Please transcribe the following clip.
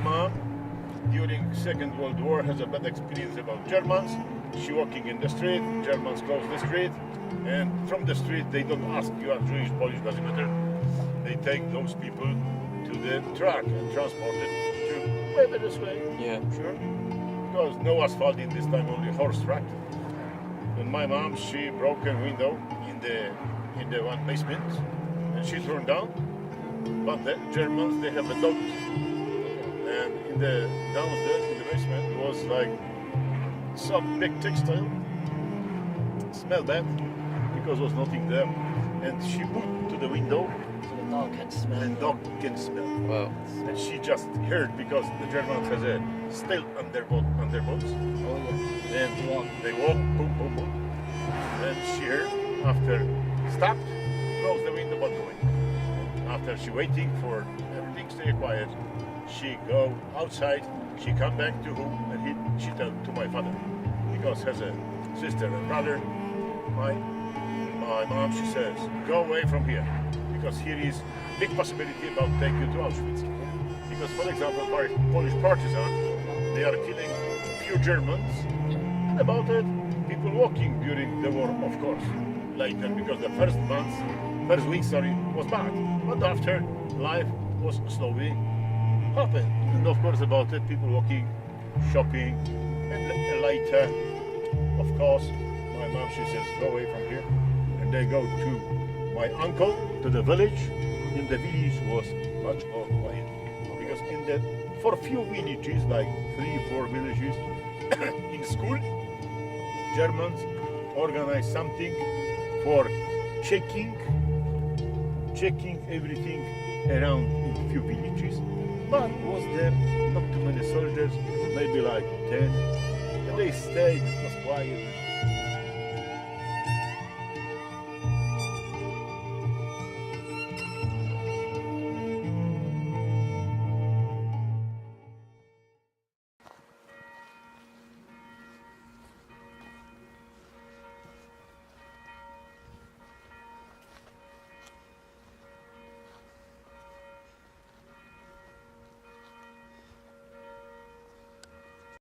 mom, during Second World War, has a bad experience about Germans. She walking in the street, Germans close the street, and from the street they don't ask you are Jewish, Polish, doesn't matter. They take those people to the truck and transport it to maybe this way. Yeah. Sure. Because no asphalt in this time, only horse track. And my mom, she broke a window in the one basement, and she turned down. But the Germans, they have a dog, and in the downstairs in the basement was like some big textile. Smelled bad because there was nothing there, and she put to the window. So the dog can smell. And dog can smell. Wow. And she just heard because the Germans has a still underboats. Oh yeah. And they walk, boom, boom, boom. And she heard, after stopped, closed the window, but going. After she waiting for everything stay quiet, she go outside, she come back to home, and she tell to my father. Because has a sister and brother. My mom, she says, go away from here. Because here is big possibility about take you to Auschwitz. Because, for example, Polish partisans, they are killing few Germans. And about it, people walking during the war, of course, later, because the first weeks, was bad. But after, life was slowly happened. And of course, about it, people walking, shopping, and later, of course, my mom, she says, go away from here. And they go to my uncle, to the village. In the village was much more quiet. Because for few villages, like 3-4 villages, in school, Germans organized something for checking everything around in few villages. But was there not too many soldiers, maybe like 10. And they stayed, it was quiet.